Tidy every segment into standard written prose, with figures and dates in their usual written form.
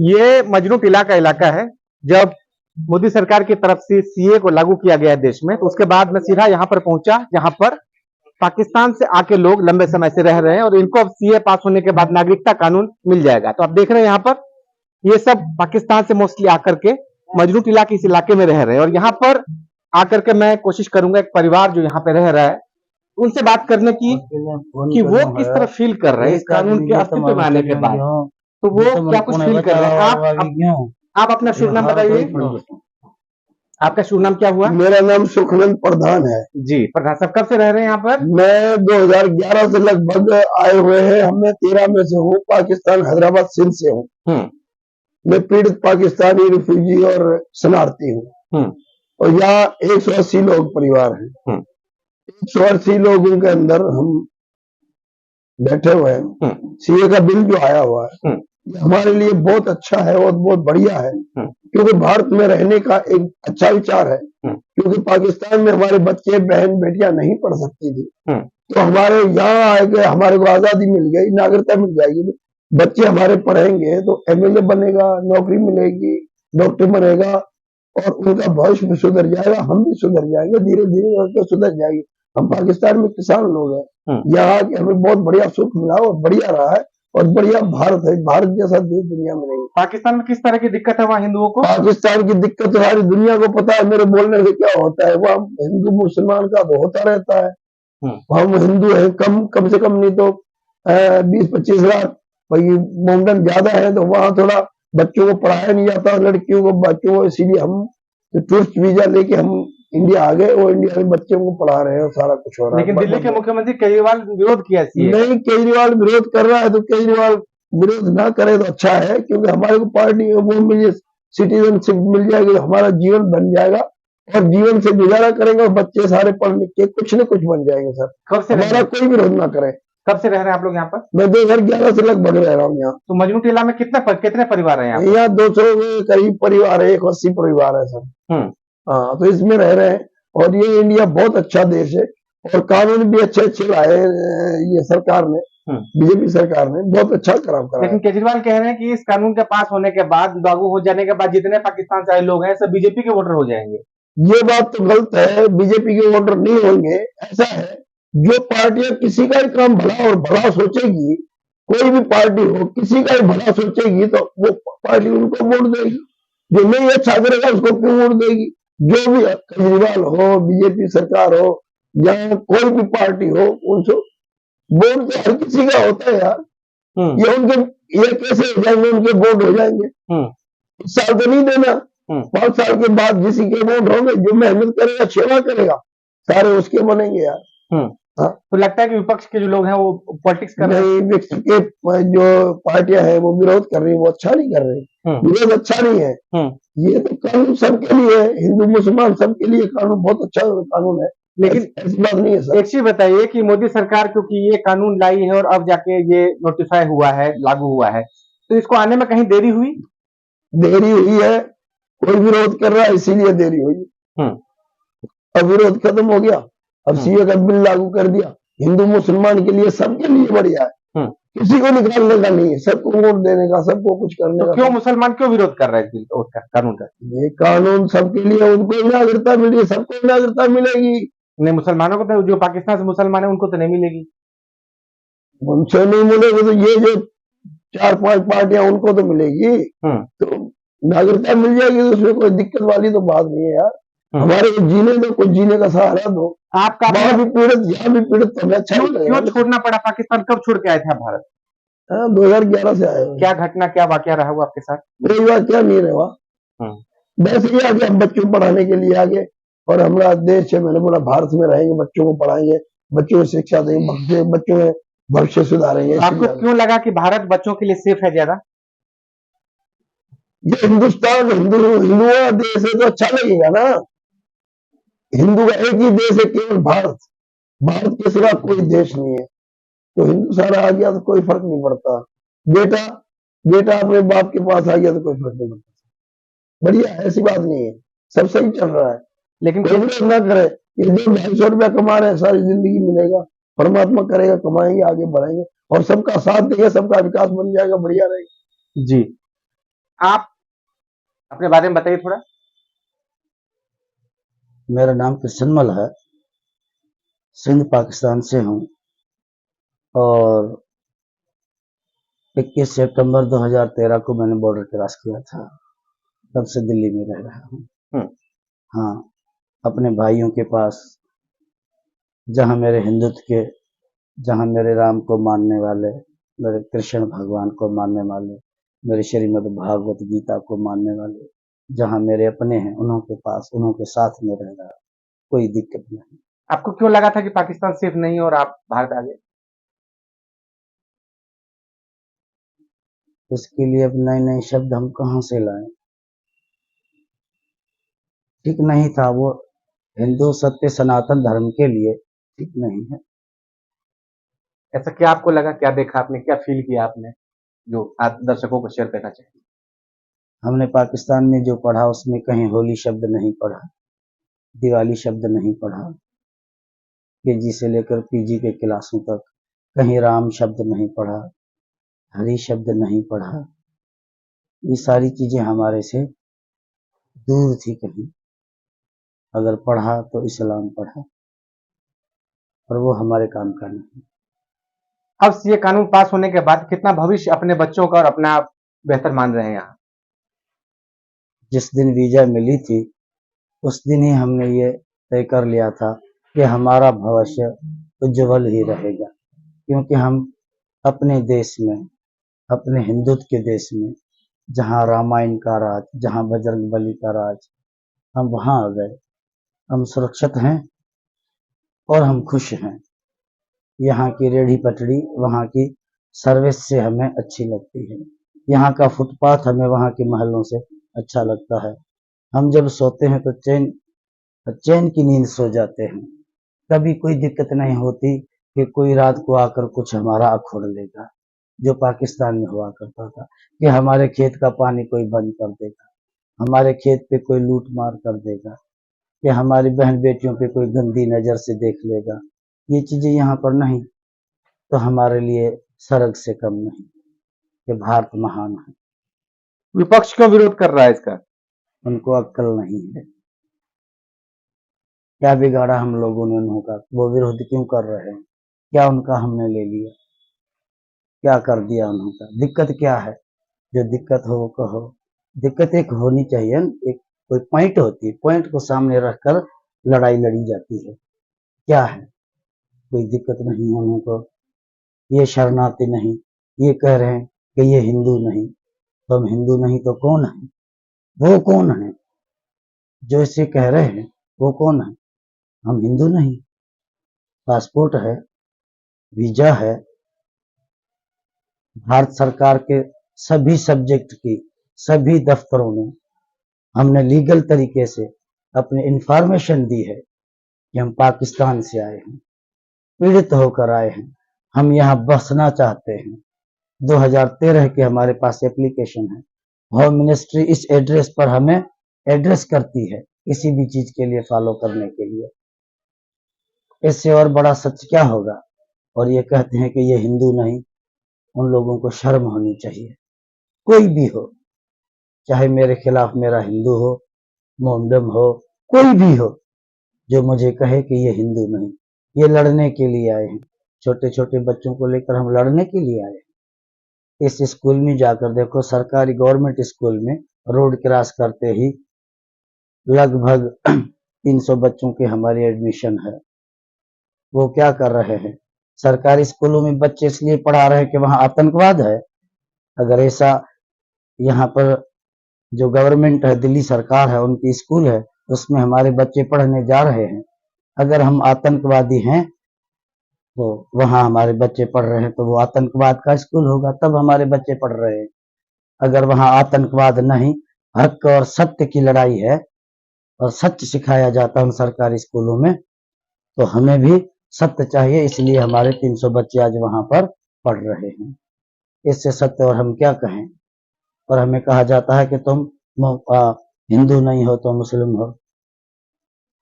ये मजनू टीला का इलाका है। जब मोदी सरकार की तरफ से सीए को लागू किया गया है देश में, तो उसके बाद मैं सीधा यहाँ पर पहुंचा, जहां पर पाकिस्तान से आके लोग लंबे समय से रह रहे हैं और इनको अब सीए पास होने के बाद नागरिकता कानून मिल जाएगा। तो आप देख रहे हैं यहाँ पर ये सब पाकिस्तान से मोस्टली आकर के मजनू टीला के इस इलाके में रह रहे हैं, और यहाँ पर आकर के मैं कोशिश करूंगा एक परिवार जो यहाँ पे रह रहा है उनसे बात करने की कि वो किस तरह फील कर रहे हैं इस कानून के अस्तित्व में आने के बाद। तो वो क्या कुछ फील कर रहे हैं। आप अपना शुभ नाम बताइए। आपका शुभ नाम क्या हुआ? मेरा नाम सुखनंद प्रधान है जी। प्रधान साहब कब से रह रहे हैं यहाँ पर? मैं 2011 से लगभग आए हुए हैं। हमें 13 में से हूँ। पाकिस्तान हैदराबाद सिंध से हूँ। मैं पीड़ित पाकिस्तानी रिफ्यूजी और शरणार्थी हूँ। और यहाँ 180 लोग परिवार हैं। 180 लोगों के अंदर हम बैठे हुए हैं। सीए का बिल जो आया हुआ है हमारे लिए बहुत अच्छा है और बहुत बढ़िया है, क्योंकि भारत में रहने का एक अच्छा विचार है। क्योंकि पाकिस्तान में हमारे बच्चे बहन बेटियां नहीं पढ़ सकती थी, तो हमारे यहाँ आए गए, हमारे को आजादी मिल गई, नागरिकता मिल जाएगी। बच्चे हमारे पढ़ेंगे तो एमएलए बनेगा, नौकरी मिलेगी, डॉक्टर बनेगा और उनका भविष्य भी सुधर जाएगा, हम भी सुधर जाएंगे, धीरे धीरे सुधर जाएगी। हम पाकिस्तान में किसान लोग हैं, यहाँ हमें बहुत बढ़िया सुख मिला और बढ़िया रहा है और बढ़िया भारत है। भारत जैसा देश दुनिया में नहीं। पाकिस्तान में किस तरह की दिक्कत है वहाँ हिंदुओं को? पाकिस्तान की दिक्कत सारी दुनिया को पता है। मेरे बोलने से क्या होता है, वहाँ हिंदू मुसलमान का तो होता रहता है। हम हिंदू हैं, कम से कम नहीं तो 20-25 लाख भाई मोमडन ज्यादा है, तो वहाँ थोड़ा बच्चों को पढ़ाया नहीं जाता, लड़कियों को बच्चों को। इसीलिए हम टूरिस्ट वीजा लेके हम इंडिया आ गए और इंडिया में बच्चों को पढ़ा रहे हैं और सारा कुछ हो रहा है। लेकिन दिल्ली के मुख्यमंत्री केजरीवाल विरोध किया नहीं, केजरीवाल विरोध कर रहा है तो केजरीवाल विरोध ना करे तो अच्छा है, क्योंकि हमारे को पार्टी वो मिल सिटीजनशिप मिल जाएगी, हमारा जीवन बन जाएगा और जीवन से गुजारा करेंगे और बच्चे सारे पढ़ लिख के कुछ न कुछ बन जाएंगे। सर कब से हमारा कोई विरोध ना करे। कब से रह रहे हैं आप लोग यहाँ पर? मैं 2011 से लगभग रह रहा हूँ यहाँ। तो मजनू टीला में कितने परिवार हैं यहाँ 200 के करीब परिवार है, 180 परिवार है सर। हाँ, तो इसमें रह रहे हैं और ये इंडिया बहुत अच्छा देश है और कानून भी अच्छे लाए ये सरकार ने, बीजेपी सरकार ने बहुत अच्छा काम करा। लेकिन केजरीवाल कह रहे हैं कि इस कानून के पास होने के बाद, लागू हो जाने के बाद जितने पाकिस्तान से आए लोग हैं सब बीजेपी के वोटर हो जाएंगे। ये बात तो गलत है, बीजेपी के वोटर नहीं होंगे। ऐसा है, जो पार्टियां किसी का ही काम भला और भला सोचेगी, कोई भी पार्टी हो किसी का ही भला सोचेगी तो वो पार्टी उनको वोट देगी। जो नहीं अच्छा करेगा उसको क्यों वोट देगी? जो भी केजरीवाल हो, बीजेपी सरकार हो या कोई भी पार्टी हो, उनसे वोट तो हर किसी का होता है यार। ये कैसे हो जाएंगे उनके वोट हो जाएंगे? इस साल तो नहीं देना, 5 साल के बाद किसी के वोट होंगे, जो मेहनत करेगा, सेवा करेगा, सारे उसके बनेंगे यार। हाँ? तो लगता है कि विपक्ष के जो लोग हैं वो पॉलिटिक्स कर रहे हैं। विपक्ष के जो पार्टियां हैं वो विरोध कर रही है, वो अच्छा नहीं कर रही। विरोध अच्छा नहीं है। ये तो कानून सबके लिए है, हिंदू मुसलमान सबके लिए कानून बहुत अच्छा कानून है। लेकिन ऐसी बात नहीं है सर। एक चीज बताइए कि मोदी सरकार क्योंकि ये कानून लाई है और अब जाके ये नोटिफाई हुआ है, लागू हुआ है, तो इसको आने में कहीं देरी हुई? देरी हुई है, कोई विरोध कर रहा है इसीलिए देरी हुई। अब विरोध खत्म हो गया, अब सीए का बिल लागू कर दिया। हिंदू मुसलमान के लिए सबके लिए बढ़िया है, किसी को निकालने का नहीं है, सबको वोट देने का, सबको कुछ करने का। क्यों मुसलमान क्यों विरोध कर रहे हैं कानून का? ये कानून सबके लिए, उनको नागरिकता मिली, सबको नागरिकता मिलेगी। नहीं, मुसलमानों को तो, जो पाकिस्तान से मुसलमान है उनको तो नहीं मिलेगी। उनसे नहीं मिलेगी तो ये जो 4-5 पार्टियां उनको तो मिलेगी, तो नागरिकता मिल जाएगी, तो उसमें कोई दिक्कत वाली तो बात नहीं है यार। हमारे को जीने दो, कुछ जीने का सहारा दो। आपका वहां भी पीड़ित, यहाँ भी पीड़ित, तो अच्छा क्यों छोड़ना पड़ा? पाकिस्तान कब छोड़ के आए थे भारत? 2011 से आए। क्या घटना, क्या वाकया रहा हुआ आपके साथ? कोई वाकया नहीं रहा, वैसे ही आगे हम बच्चों को पढ़ाने के लिए आगे, और हमारा देश है, मैंने बोला भारत में रहेंगे, बच्चों को पढ़ाएंगे, बच्चों को शिक्षा देंगे, बच्चों में भविष्य सुधारेंगे। आपको क्यों लगा कि भारत बच्चों के लिए सेफ है ज्यादा? ये हिंदुस्तान हिंदुओं का देश है तो अच्छा लगेगा ना। हिंदू का एक ही देश है, केवल भारत। भारत के सिवा कोई देश नहीं है, तो हिंदू सारा आ गया तो कोई फर्क नहीं पड़ता। बेटा अपने बाप के पास आ गया तो कोई फर्क नहीं पड़ता। बढ़िया, ऐसी बात नहीं है, सब सही चल रहा है। लेकिन कोई ना करे, ये 200-250 रुपया कमा रहे हैं, सारी जिंदगी मिलेगा, परमात्मा करेगा, कमाएंगे, आगे बढ़ेंगे और सबका साथ देंगे, सबका विकास बन जाएगा, बढ़िया रहेगा। जी। आप अपने बारे में बताइए थोड़ा। मेरा नाम कृष्णमल है, सिंध पाकिस्तान से हूँ और 21 सितंबर 2013 को मैंने बॉर्डर क्रॉस किया था। तब से दिल्ली में रह रहा हूँ। हाँ, अपने भाइयों के पास, जहाँ मेरे हिंदुत्व के, जहाँ मेरे राम को मानने वाले, मेरे कृष्ण भगवान को मानने वाले, मेरे श्रीमद् भागवत गीता को मानने वाले, जहाँ मेरे अपने हैं, उन्हों के पास, उन्हों के साथ में रह रहा, कोई दिक्कत नहीं। आपको क्यों लगा था कि पाकिस्तान सेफ नहीं और आप भारत आ गए? इसके लिए अब नए नए शब्द हम कहाँ से लाएं? ठीक नहीं था वो, हिंदू सत्य सनातन धर्म के लिए ठीक नहीं है। ऐसा क्या आपको लगा, क्या देखा आपने, क्या फील किया आपने, जो आप दर्शकों को शेयर करना चाहिए? हमने पाकिस्तान में जो पढ़ा उसमें कहीं होली शब्द नहीं पढ़ा, दिवाली शब्द नहीं पढ़ा, केजी से लेकर पीजी के क्लासों तक कहीं राम शब्द नहीं पढ़ा, हरि शब्द नहीं पढ़ा। ये सारी चीजें हमारे से दूर थी। कहीं अगर पढ़ा तो इस्लाम पढ़ा, और वो हमारे काम का नहीं। अब सीए कानून पास होने के बाद कितना भविष्य अपने बच्चों का और अपना आप बेहतर मान रहे हैं यहाँ? जिस दिन वीजा मिली थी उस दिन ही हमने ये तय कर लिया था कि हमारा भविष्य उज्जवल ही रहेगा, क्योंकि हम अपने देश में, अपने हिंदुत्व के देश में, जहाँ रामायण का राज, जहाँ बजरंग बली का राज, हम वहाँ आ गए। हम सुरक्षित हैं और हम खुश हैं। यहाँ की रेहड़ी पटड़ी, वहाँ की सर्विस से हमें अच्छी लगती है। यहाँ का फुटपाथ हमें वहाँ के महलों से अच्छा लगता है। हम जब सोते हैं तो चैन चैन की नींद सो जाते हैं। कभी कोई दिक्कत नहीं होती कि कोई रात को आकर कुछ हमारा अखोड़ लेगा, जो पाकिस्तान में हुआ करता था, कि हमारे खेत का पानी कोई बंद कर देगा, हमारे खेत पे कोई लूट मार कर देगा, कि हमारी बहन बेटियों पे कोई गंदी नजर से देख लेगा। ये चीजें यहाँ पर नहीं, तो हमारे लिए स्वर्ग से कम नहीं कि भारत महान है। विपक्ष क्यों विरोध कर रहा है इसका? उनको अक्ल नहीं है। क्या बिगाड़ा हम लोगों ने उन्हों का? वो विरोध क्यों कर रहे हैं? क्या उनका हमने ले लिया? क्या कर दिया उन्होंने? दिक्कत क्या है? जो दिक्कत हो वो कहो। दिक्कत एक होनी चाहिए, एक कोई पॉइंट होती है, पॉइंट को सामने रखकर लड़ाई लड़ी जाती है। क्या है? कोई दिक्कत नहीं है उनको, ये शरणार्थी नहीं, ये कह रहे हैं कि ये हिंदू नहीं, तो हम हिंदू नहीं तो कौन है? वो कौन है जो इसे कह रहे हैं? वो कौन है? हम हिंदू नहीं। पासपोर्ट है, वीजा है, भारत सरकार के सभी सब्जेक्ट की सभी दफ्तरों में हमने लीगल तरीके से अपनी इंफॉर्मेशन दी है कि हम पाकिस्तान से आए हैं, पीड़ित होकर आए हैं, हम यहाँ बसना चाहते हैं। 2013 के हमारे पास एप्लीकेशन है। होम मिनिस्ट्री इस एड्रेस पर हमें एड्रेस करती है किसी भी चीज के लिए फॉलो करने के लिए। इससे और बड़ा सच क्या होगा? और ये कहते हैं कि ये हिंदू नहीं। उन लोगों को शर्म होनी चाहिए। कोई भी हो, चाहे मेरे खिलाफ मेरा हिंदू हो, मोहम्मदम हो, कोई भी हो, जो मुझे कहे कि ये हिंदू नहीं, ये लड़ने के लिए आए हैं। छोटे छोटे बच्चों को लेकर हम लड़ने के लिए आए हैं। इस स्कूल में जाकर देखो, सरकारी गवर्नमेंट स्कूल में रोड क्रॉस करते ही लगभग 300 बच्चों के हमारी एडमिशन है। वो क्या कर रहे हैं? सरकारी स्कूलों में बच्चे इसलिए पढ़ा रहे हैं कि वहां आतंकवाद है। अगर ऐसा यहाँ पर जो गवर्नमेंट है, दिल्ली सरकार है, उनकी स्कूल है, उसमें हमारे बच्चे पढ़ने जा रहे हैं, अगर हम आतंकवादी हैं तो वहां हमारे बच्चे पढ़ रहे हैं तो वो आतंकवाद का स्कूल होगा, तब हमारे बच्चे पढ़ रहे हैं। अगर वहां आतंकवाद नहीं, हक और सत्य की लड़ाई है और सत्य सिखाया जाता है उन सरकारी स्कूलों में, तो हमें भी सत्य चाहिए। इसलिए हमारे 300 बच्चे आज वहां पर पढ़ रहे हैं। इससे सत्य और हम क्या कहें? और हमें कहा जाता है कि तुम हिंदू नहीं हो तो मुस्लिम हो।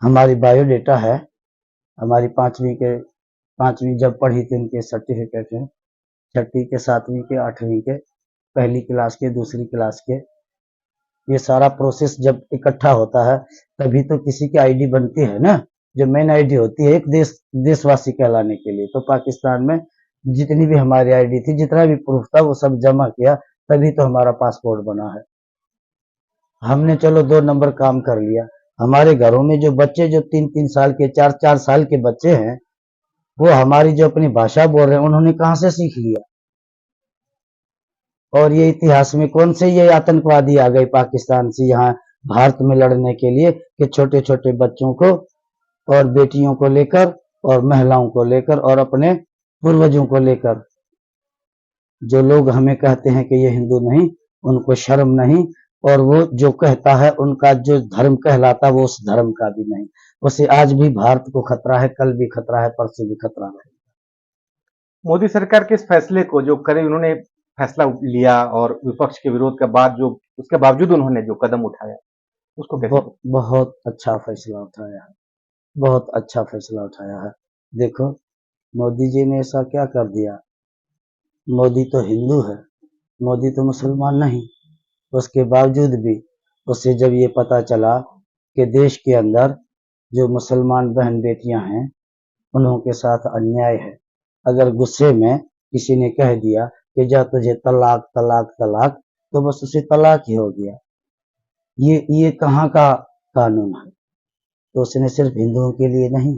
हमारी बायोडेटा है, हमारी पांचवी जब पढ़ी थी उनके सर्टिफिकेट है, छठी के, सातवीं के, आठवीं के, पहली क्लास के, दूसरी क्लास के, ये सारा प्रोसेस जब इकट्ठा होता है तभी तो किसी की आईडी बनती है ना। जो मेन आईडी होती है एक देशवासी कहलाने के लिए, तो पाकिस्तान में जितनी भी हमारी आईडी थी, जितना भी प्रूफ था, वो सब जमा किया, तभी तो हमारा पासपोर्ट बना है। हमने चलो 2 नंबर काम कर लिया। हमारे घरों में जो बच्चे जो 3-3 साल के 4-4 साल के बच्चे हैं, वो हमारी जो अपनी भाषा बोल रहे हैं, उन्होंने कहां से सीख लिया। और ये इतिहास में कौन से ये आतंकवादी आ गए पाकिस्तान से यहाँ भारत में लड़ने के लिए, कि छोटे छोटे बच्चों को और बेटियों को लेकर और महिलाओं को लेकर और अपने पूर्वजों को लेकर। जो लोग हमें कहते हैं कि ये हिंदू नहीं, उनको शर्म नहीं, और वो जो कहता है उनका जो धर्म कहलाता है वो उस धर्म का भी नहीं। उसे आज भी भारत को खतरा है, कल भी खतरा है, परसों भी खतरा है। मोदी सरकार के इस फैसले को जो करे उन्होंने फैसला लिया और विपक्ष के विरोध के बाद जो उसके बावजूद उन्होंने जो कदम उठाया उसको कैसे बहुत अच्छा फैसला उठाया है, बहुत अच्छा फैसला उठाया है। देखो मोदी जी ने ऐसा क्या कर दिया। मोदी तो हिंदू है, मोदी तो मुसलमान नहीं। उसके बावजूद भी उसे जब ये पता चला कि देश के अंदर जो मुसलमान बहन बेटियां हैं उन्हों के साथ अन्याय है, अगर गुस्से में किसी ने कह दिया कि जा तुझे तलाक तलाक तलाक, तो बस उसे तलाक ही हो गया। ये कहाँ का कानून है। तो उसने सिर्फ हिंदुओं के लिए नहीं,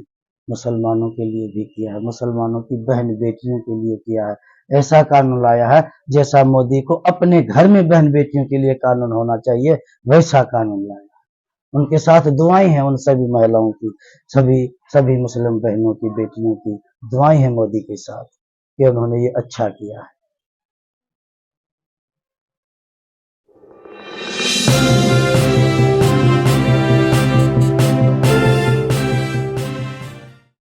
मुसलमानों के लिए भी किया है, मुसलमानों की बहन बेटियों के लिए किया है। ऐसा कानून लाया है जैसा मोदी को अपने घर में बहन बेटियों के लिए कानून होना चाहिए, वैसा कानून लाया है। उनके साथ दुआएं हैं उन सभी महिलाओं की, सभी मुस्लिम बहनों की, बेटियों की दुआएं हैं मोदी के साथ कि उन्होंने ये अच्छा किया है।